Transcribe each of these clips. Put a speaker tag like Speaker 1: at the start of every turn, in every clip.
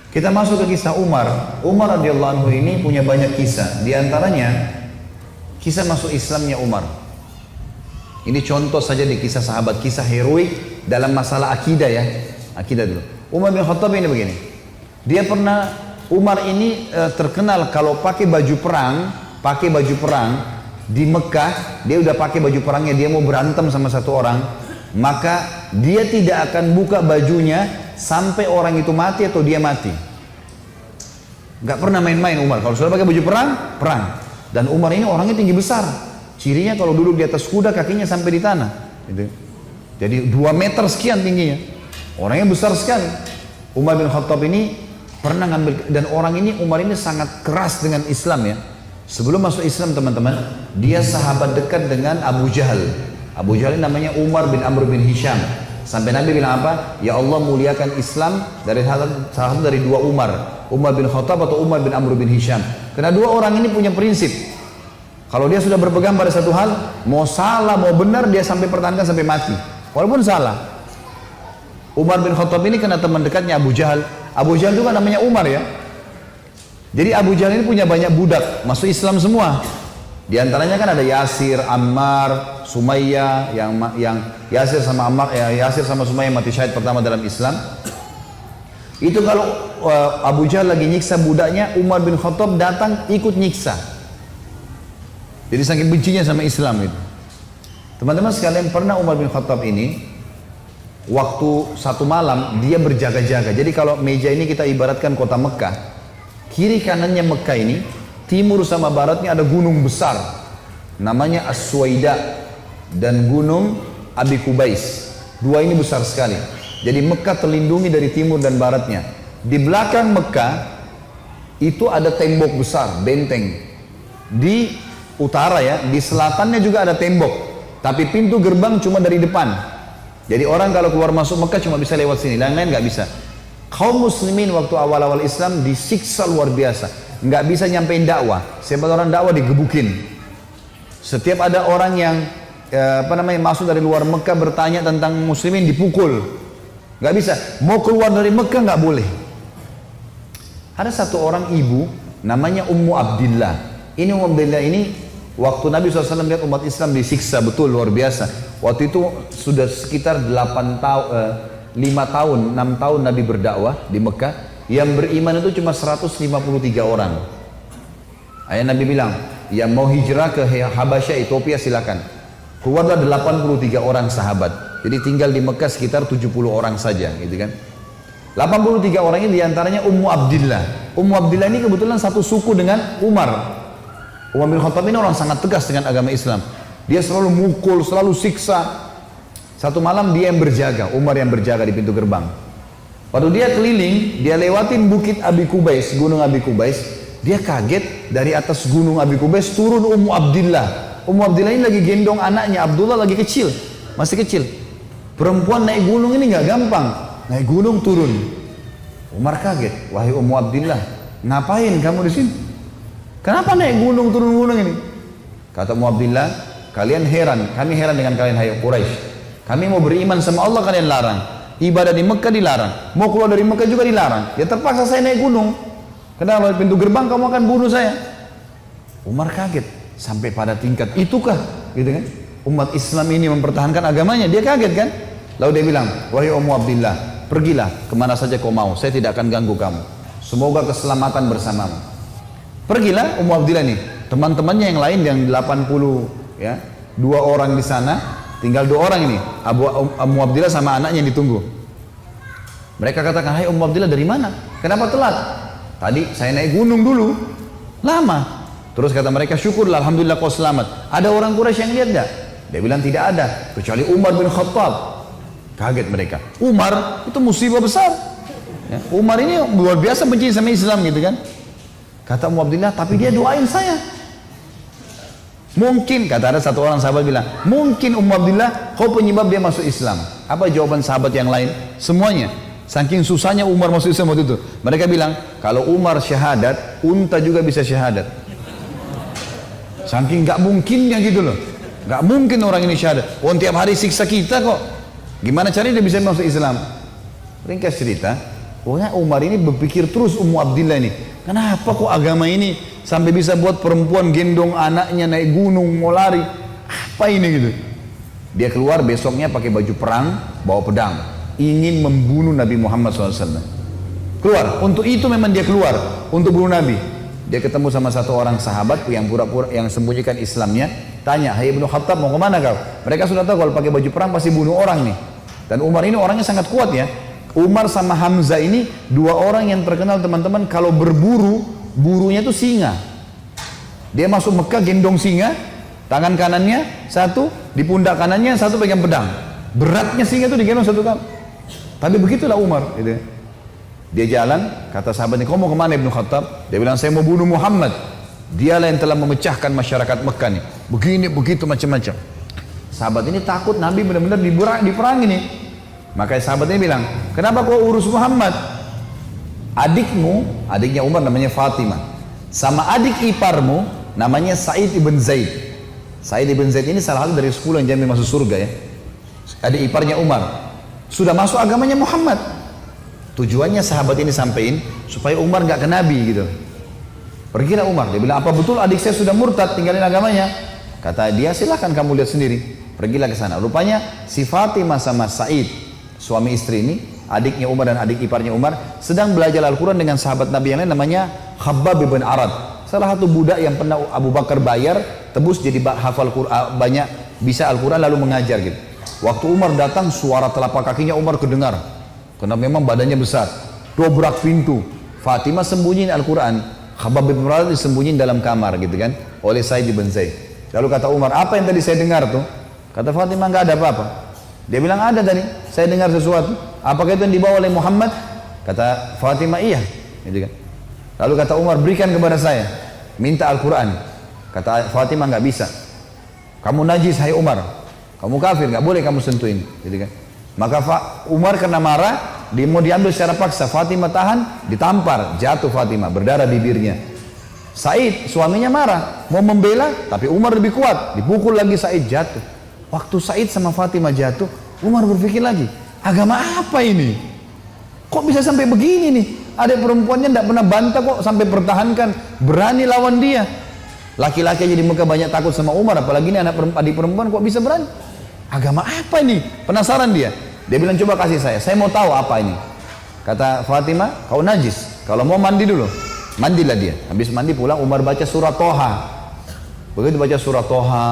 Speaker 1: Kita masuk ke kisah Umar. Umar radhiyallahu anhu ini punya banyak kisah. Di antaranya kisah masuk Islamnya Umar. Ini contoh saja di kisah sahabat, kisah heroik dalam masalah akidah ya. Akidah dulu. Umar bin Khattab ini begini. Dia pernah, Umar ini terkenal kalau pakai baju perang di Mekah, dia udah pakai baju perangnya, dia mau berantem sama satu orang, maka dia tidak akan buka bajunya sampai orang itu mati atau dia mati. Gak pernah main-main Umar. Kalau sudah pakai baju perang, perang. Dan Umar ini orangnya tinggi besar. Cirinya kalau duduk di atas kuda kakinya sampai di tanah. Gitu. Jadi 2 meter sekian tingginya. Orangnya besar sekali. Umar bin Khattab ini pernah ngambil, dan orang ini, Umar ini sangat keras dengan Islam ya. Sebelum masuk Islam teman-teman, dia sahabat dekat dengan Abu Jahal. Abu Jahal ini namanya Umar bin Amr bin Hisham. Sampai Nabi bilang apa? Ya Allah muliakan Islam dari salah satu dari 2 Umar. Umar bin Khattab atau Umar bin Amr bin Hisham. Karena 2 orang ini punya prinsip. Kalau dia sudah berpegang pada satu hal, mau salah mau benar dia sampai pertahankan sampai mati. Walaupun salah. Umar bin Khattab ini kena teman dekatnya Abu Jahal. Abu Jahal juga namanya Umar ya. Jadi Abu Jahal ini punya banyak budak, masuk Islam semua. Di antaranya kan ada Yasir, Ammar, Sumayyah, yang Yasir sama Ammar, Yasir sama Sumayyah mati syahid pertama dalam Islam. Itu kalau Abu Jahal lagi nyiksa budaknya, Umar bin Khattab datang ikut nyiksa. Jadi saking bencinya sama Islam itu. Teman-teman sekalian, pernah Umar bin Khattab ini waktu satu malam dia berjaga-jaga. Jadi kalau meja ini kita ibaratkan kota Mekah, kiri kanannya Mekah ini, timur sama baratnya ada gunung besar namanya As-Suwaida dan gunung Abi Kubais. 2 ini besar sekali. Jadi Mekah terlindungi dari timur dan baratnya. Di belakang Mekah itu ada tembok besar, benteng. Di utara ya, di selatannya juga ada tembok. Tapi pintu gerbang cuma dari depan. Jadi orang kalau keluar masuk Mekah cuma bisa lewat sini, lain-lain nggak bisa. Kaum muslimin waktu awal-awal Islam disiksa luar biasa, nggak bisa nyampein dakwah. Siapa orang dakwah digebukin. Setiap ada orang yang masuk dari luar Mekah bertanya tentang muslimin dipukul, nggak bisa. Mau keluar dari Mekah nggak boleh. Ada satu orang ibu namanya Ummu Abdillah. Ini Ummu Abdillah ini waktu Nabi SAW lihat umat Islam disiksa betul luar biasa. Waktu itu sudah sekitar 5 tahun, 6 tahun Nabi berdakwah di Mekah. Yang beriman itu cuma 153 orang. Ayah Nabi bilang, yang mau hijrah ke Habasyah, Ethiopia silakan. Keluarlah 83 orang sahabat. Jadi tinggal di Mekah sekitar 70 orang saja, gitu kan. 83 orang ini diantaranya Ummu Abdillah. Ummu Abdillah ini kebetulan satu suku dengan Umar. Umar bin Khattab ini orang sangat tegas dengan agama Islam. Dia selalu mukul, selalu siksa. Satu malam dia yang berjaga, Umar yang berjaga di pintu gerbang. Waktu dia keliling, dia lewatin bukit Abi Kubais, gunung Abi Kubais. Dia kaget, dari atas gunung Abi Kubais turun Ummu Abdillah. Ummu Abdillah ini lagi gendong anaknya, Abdullah lagi kecil, masih kecil. Perempuan naik gunung ini nggak gampang, naik gunung turun. Umar kaget, wahai Ummu Abdillah, ngapain kamu di sini? Kenapa naik gunung turun gunung ini? Kata Ummu Abdillah, kalian heran, kami heran dengan kalian hai Quraisy. Kami mau beriman sama Allah, kalian larang. Ibadah di Mekah dilarang. Mau keluar dari Mekah juga dilarang. Ya terpaksa saya naik gunung. Karena kalau pintu gerbang kamu akan bunuh saya. Umar kaget. Sampai pada tingkat itukah? Gitu kan? Umat Islam ini mempertahankan agamanya. Dia kaget kan? Lalu dia bilang, wahai Ummu Abdillah, pergilah kemana saja kau mau. Saya tidak akan ganggu kamu. Semoga keselamatan bersamamu. Pergilah Ummu Abdillah nih. Teman-temannya yang lain yang 80 ya, 2 orang di sana. Tinggal 2 orang ini, Ummu Abdillah sama anaknya yang ditunggu. Mereka katakan, hai Ummu Abdillah dari mana? Kenapa telat? Tadi saya naik gunung dulu, lama. Terus kata mereka, syukurlah, alhamdulillah kau selamat. Ada orang Quraisy yang lihat enggak? Dia bilang tidak ada, kecuali Umar bin Khattab. Kaget mereka. Umar itu musibah besar. Ya, Umar ini luar biasa benci sama Islam gitu kan. Kata Ummu Abdillah, tapi dia doain saya. Mungkin, kata ada satu orang sahabat bilang, mungkin Ummu Abdillah kau penyebab dia masuk Islam. Apa jawaban sahabat yang lain? Semuanya. Saking susahnya Umar masuk Islam waktu itu. Mereka bilang, kalau Umar syahadat, unta juga bisa syahadat. Saking gak mungkinnya gitu loh. Gak mungkin orang ini syahadat. Oh, tiap hari siksa kita kok. Gimana caranya dia bisa masuk Islam? Ringkas cerita, Pokoknya Umar ini berpikir terus Ummu Abdillah ini, kenapa kok agama ini sampai bisa buat perempuan gendong anaknya naik gunung mau lari? Apa ini gitu? Dia keluar besoknya pakai baju perang, bawa pedang, ingin membunuh Nabi Muhammad SAW. Keluar, untuk itu memang dia keluar, untuk bunuh Nabi. Dia ketemu sama satu orang sahabat yang pura-pura yang sembunyikan Islamnya, tanya, "Hai Ibnu Khattab, mau kemana kau?" Mereka sudah tahu kalau pakai baju perang pasti bunuh orang nih. Dan Umar ini orangnya sangat kuat ya. Umar sama Hamzah ini dua orang yang terkenal teman-teman kalau berburu, burunya itu singa. Dia masuk Mekah gendong singa, tangan kanannya satu, di pundak kanannya satu pegang pedang. Beratnya singa itu digendong satu kali. Tapi begitulah Umar. Gitu. Dia jalan, kata sahabatnya, "Kau mau kemana Ibnu Khattab?" Dia bilang, "Saya mau bunuh Muhammad. Dialah yang telah memecahkan masyarakat Mekah nih. Begini, begitu, macam-macam." Sahabat ini takut Nabi benar-benar diperangi nih. Makanya sahabatnya bilang, "Kenapa kau urus Muhammad? Adikmu," adiknya Umar namanya Fatimah, "sama adik iparmu namanya Sa'id ibn Zaid." Sa'id ibn Zaid ini salah satu dari 10 yang jamin masuk surga ya. Adik iparnya Umar. Sudah masuk agamanya Muhammad. Tujuannya sahabat ini sampein supaya Umar nggak ke Nabi gitu. Pergilah Umar, dia bilang, "Apa betul adik saya sudah murtad tinggalin agamanya?" Kata dia, "Silahkan kamu lihat sendiri." Pergilah ke sana. Rupanya si Fatimah sama Sa'id, suami istri ini, adiknya Umar dan adik iparnya Umar, sedang belajar Al-Quran dengan sahabat Nabi yang lain namanya Khabbab bin Arad. Salah satu budak yang pernah Abu Bakar bayar, tebus jadi hafal Quran, banyak bisa Al-Quran lalu mengajar gitu. Waktu Umar datang, suara telapak kakinya Umar kedengar. Karena memang badannya besar. Dobrak pintu. Fatimah sembunyiin Al-Quran. Khabbab bin Arad disembunyiin dalam kamar gitu kan, oleh Sa'id bin Zaid. Lalu kata Umar, "Apa yang tadi saya dengar tuh?" Kata Fatimah, "Nggak ada apa-apa." Dia bilang, "Ada tadi, saya dengar sesuatu." "Apakah itu yang dibawa oleh Muhammad?" Kata Fatimah, "Iya." Gitu kan. Lalu kata Umar, "Berikan kepada saya, minta Al-Quran." Kata Fatimah, "Nggak bisa. Kamu najis hai Umar, kamu kafir, nggak boleh kamu sentuhin." Gitu kan. Maka Umar karena marah, dia mau diambil secara paksa. Fatimah tahan, ditampar, jatuh Fatimah, berdarah bibirnya. Said suaminya marah, mau membela, tapi Umar lebih kuat, dipukul lagi Said, jatuh. Waktu Said sama Fatimah jatuh, Umar berpikir lagi, agama apa ini? Kok bisa sampai begini nih? Ada perempuannya tidak pernah bantah kok sampai pertahankan, berani lawan dia. Laki-laki aja di Mekah banyak takut sama Umar, apalagi ini adik perempuan kok bisa berani? Agama apa ini? Penasaran dia. Dia bilang, "Coba kasih saya mau tahu apa ini." Kata Fatimah, "Kau najis, kalau mau mandi dulu." Mandilah dia. Habis mandi pulang, Umar baca surah Toha. Begitu baca surah Toha,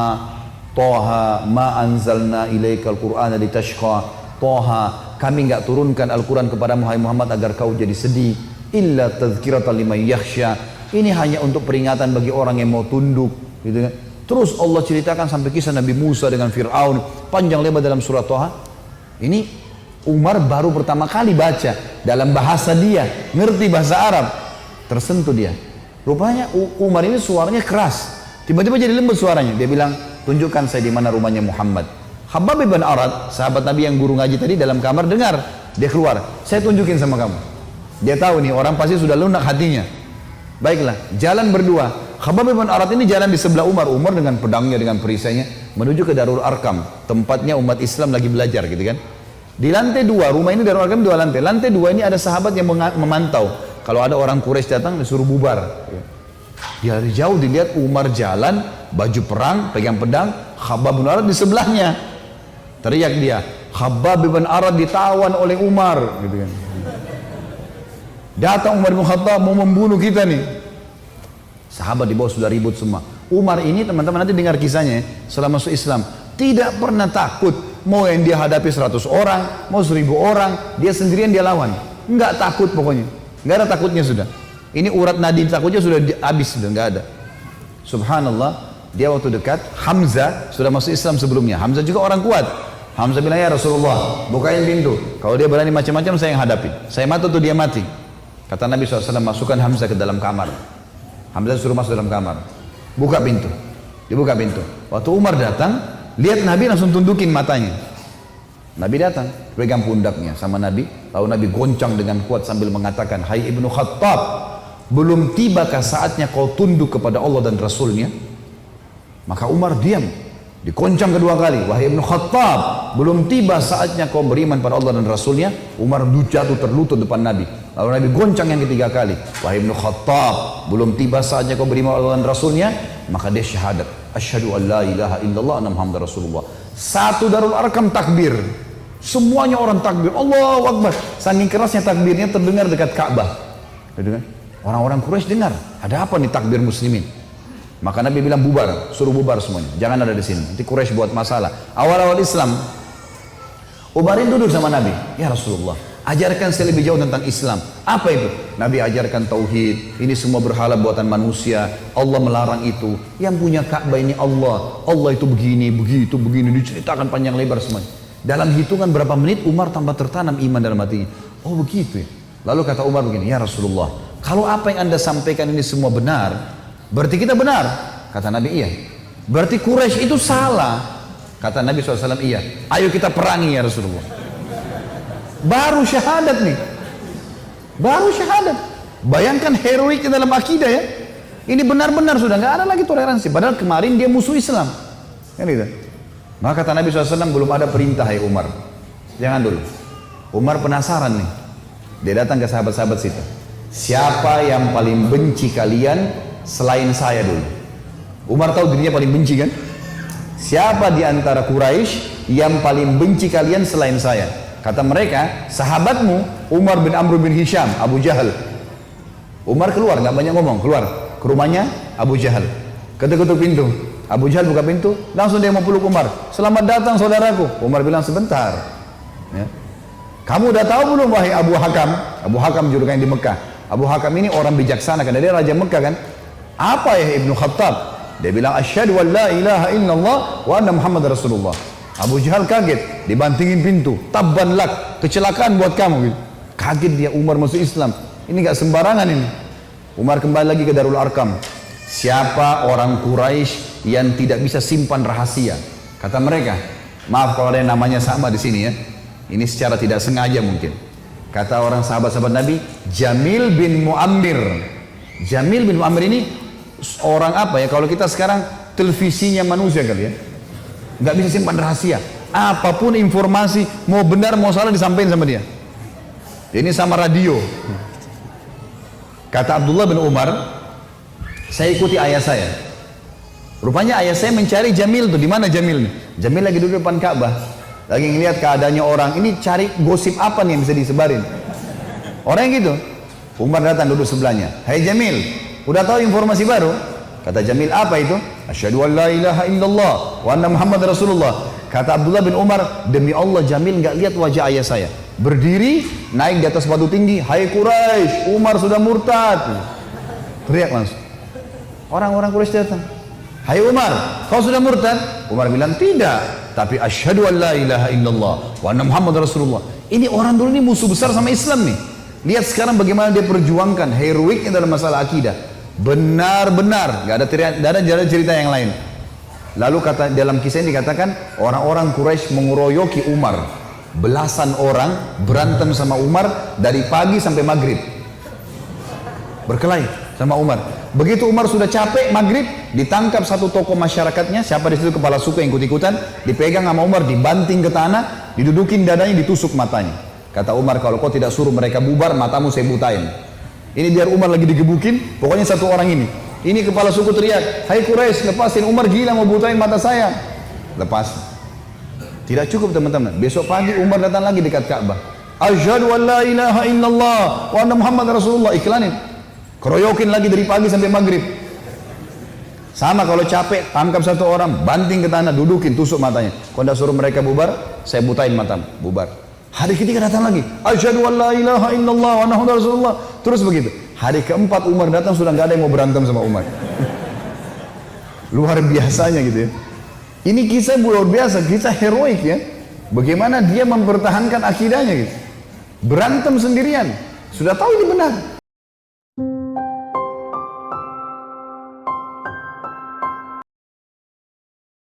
Speaker 1: Toha ma anzalna ilaikal qur'ana litashqa. Toha, kami enggak turunkan Al-Quran kepada Muhammad agar kau jadi sedih. Illa tadhkiratan liman yakhsha. Ini hanya untuk peringatan bagi orang yang mau tunduk, gitu kan. Terus Allah ceritakan sampai kisah Nabi Musa dengan Fir'aun, panjang lebar dalam surah Toha. Ini Umar baru pertama kali baca dalam bahasa dia, ngerti bahasa Arab, tersentuh dia. Rupanya Umar ini suaranya keras, tiba-tiba jadi lembut suaranya. Dia bilang, "Tunjukkan saya di mana rumahnya Muhammad." Khabbab bin Arad, sahabat Nabi yang guru ngaji tadi, dalam kamar dengar. Dia keluar, "Saya tunjukin sama kamu." Dia tahu nih orang pasti sudah lunak hatinya. Baiklah, jalan berdua. Khabbab bin Arad ini jalan di sebelah Umar. Umar dengan pedangnya, dengan perisainya menuju ke Darul Arkam, tempatnya umat Islam lagi belajar gitu kan. Di lantai 2, rumah ini Darul Arkam 2 lantai. Lantai 2 ini ada sahabat yang memantau. Kalau ada orang Quraisy datang disuruh bubar. Dia dari jauh dilihat Umar jalan, baju perang, pegang pedang, Khabbab bin Arad di sebelahnya. Teriak dia, "Khabbab bin Arad ditawan oleh Umar," gitu kan. Datang Umar bin Khattab mau membunuh kita nih. Sahabat di bawah sudah ribut semua. Umar ini teman-teman nanti dengar kisahnya setelah masuk Islam, tidak pernah takut. Mau yang dia hadapi 100 orang, mau 1000 orang, dia sendirian dia lawan. Enggak takut pokoknya. Enggak ada takutnya sudah. Ini urat nadi takutnya sudah habis, sudah enggak ada. Subhanallah, dia waktu dekat Hamzah sudah masuk Islam sebelumnya. Hamzah juga orang kuat. Hamzah bilang, "Ya Rasulullah, bukain pintu. Kalau dia berani macam-macam saya yang hadapi. Saya mati atau dia mati." Kata Nabi SAW, "Masukkan Hamzah ke dalam kamar." Hamzah suruh masuk dalam kamar. Buka pintu. Dibuka pintu. Waktu Umar datang, lihat Nabi langsung tundukin matanya. Nabi datang, pegang pundaknya sama Nabi. Lalu Nabi goncang dengan kuat sambil mengatakan, "Hai Ibnu Khattab, belum tibakah saatnya kau tunduk kepada Allah dan Rasulnya?" Maka Umar diam. Dikoncang kedua kali, "Wahai Ibnu Khattab, belum tiba saatnya kau beriman pada Allah dan Rasulnya?" Umar jatuh terlutut depan Nabi. Lalu Nabi goncang yang ketiga kali. Wahai Ibnu Khattab, belum tiba saatnya kau beriman Allah dan Rasulnya, maka dia syahadat. Asyhadu an la ilaha illallah anna Muhammad Rasulullah. Satu Darul Arqam takbir. Semuanya orang takbir. Allahu Akbar. Saking kerasnya takbirnya terdengar dekat Ka'bah. Orang-orang Quraisy dengar. Ada apa nih takbir muslimin? Maka Nabi bilang bubar, suruh bubar semuanya. Jangan ada di sini. Nanti Quraisy buat masalah. Awal-awal Islam, Ubarin duduk sama Nabi. Ya Rasulullah, ajarkan saya lebih jauh tentang Islam. Apa itu? Nabi ajarkan tauhid. Ini semua berhala buatan manusia. Allah melarang itu. Yang punya Ka'bah ini Allah. Allah itu begini, begitu, begini. Diceritakan panjang lebar semuanya. Dalam hitungan berapa menit Umar tambah tertanam iman dalam hatinya. Oh begitu ya. Lalu kata Umar begini, ya Rasulullah, kalau apa yang anda sampaikan ini semua benar, berarti kita benar. Kata Nabi, iya. Berarti Quraisy itu salah. Kata Nabi SAW, iya. Ayo kita perangi ya Rasulullah. Baru syahadat nih. Baru syahadat. Bayangkan heroiknya dalam akidah ya. Ini benar-benar sudah nggak ada lagi toleransi. Padahal kemarin dia musuh Islam. Kan gitu. Maka kata Nabi SAW, belum ada perintah ya Umar. Jangan dulu. Umar penasaran nih. Dia datang ke sahabat-sahabat situ. Siapa yang paling benci kalian selain saya dulu? Umar tahu dirinya paling benci kan? Siapa di antara Quraisy yang paling benci kalian selain saya? Kata mereka, sahabatmu Umar bin Amr bin Hisham, Abu Jahal. Umar keluar, nggak banyak ngomong, keluar ke rumahnya Abu Jahal. Ketuk-ketuk pintu. Abu Jahal buka pintu, langsung dia mau peluk Umar. Selamat datang saudaraku. Umar bilang sebentar. Ya. Kamu udah tahu belum wahai Abu Hakam? Abu Hakam julukannya di Mekah. Abu Hakam ini orang bijaksana kan, dia raja Mekah kan. Apa ya Ibnu Khattab? Dia bilang asyhadu an la ilaha illallah wa anna Muhammad Rasulullah. Abu Jahal kaget, dibantingin pintu. Tabban lak, kecelakaan buat kamu gitu. Kaget dia, Umar masuk Islam. Ini gak sembarangan ini. Umar kembali lagi ke Darul Arqam. Siapa orang Quraisy yang tidak bisa simpan rahasia? Kata mereka, maaf kalau ada yang namanya sama di sini ya. Ini secara tidak sengaja mungkin. Kata orang sahabat-sahabat Nabi, Jamil bin Muammir. Jamil bin Muammir ini orang apa ya? Kalau kita sekarang televisinya manusia kali ya. Nggak bisa simpan rahasia. Apapun informasi, mau benar mau salah disampaikan sama dia. Ini sama radio. Kata Abdullah bin Umar, saya ikuti ayah saya. Rupanya ayah saya mencari Jamil tuh. Di mana Jamil nih? Jamil lagi duduk depan Ka'bah. Lagi ngeliat keadaannya orang. Ini cari gosip apa nih yang bisa disebarin. Orang yang gitu. Umar datang duduk sebelahnya. Hai Jamil, udah tahu informasi baru? Kata Jamil, apa itu? Asyhadu an la ilaha illallah wa anna Muhammad Rasulullah. Kata Abdullah bin Umar, demi Allah Jamil nggak lihat wajah ayah saya. Berdiri, naik di atas batu tinggi. Hai Quraisy, Umar sudah murtad. Teriak langsung. Orang-orang Quraisy datang. Hai Umar, kau sudah murtad? Umar bilang, tidak. Tapi asyhadu an la ilaha illallah wa anna Muhammad Rasulullah. Ini orang dulu ini musuh besar sama Islam nih. Lihat sekarang bagaimana dia perjuangkan heroiknya dalam masalah akidah. Benar-benar, gak ada cerita yang lain. Lalu kata dalam kisah ini dikatakan orang-orang Quraisy mengeroyoki Umar. Belasan orang berantem sama Umar dari pagi sampai maghrib. Berkelahi sama Umar. Begitu Umar sudah capek maghrib, ditangkap satu tokoh masyarakatnya, siapa di situ kepala suku yang ikut-ikutan, dipegang sama Umar, dibanting ke tanah, didudukin dadanya, ditusuk matanya. Kata Umar, kalau kau tidak suruh mereka bubar, matamu saya butain. Ini biar Umar lagi digebukin, pokoknya satu orang ini. Ini kepala suku teriak, hai Quraisy, lepasin, Umar gila mau butain mata saya. Lepas. Tidak cukup teman-teman. Besok pagi Umar datang lagi dekat Ka'bah. Asyhadu an la ilaha illallah wa anna Muhammad Rasulullah. Iklanin. Keroyokin lagi dari pagi sampai maghrib. Sama kalau capek, tangkap satu orang, banting ke tanah, dudukin, tusuk matanya. Kalau tidak suruh mereka bubar, saya butain matamu. Bubar. Hari ketiga datang lagi. Asyhadu an la ilaha illallah wa anna Muhammad Rasulullah. Terus begitu. Hari keempat Umar datang sudah nggak ada yang mau berantem sama Umar. Luar biasanya gitu ya. Ini kisah luar biasa, kisah heroik ya. Bagaimana dia mempertahankan akidahnya gitu. Berantem sendirian. Sudah tahu ini benar.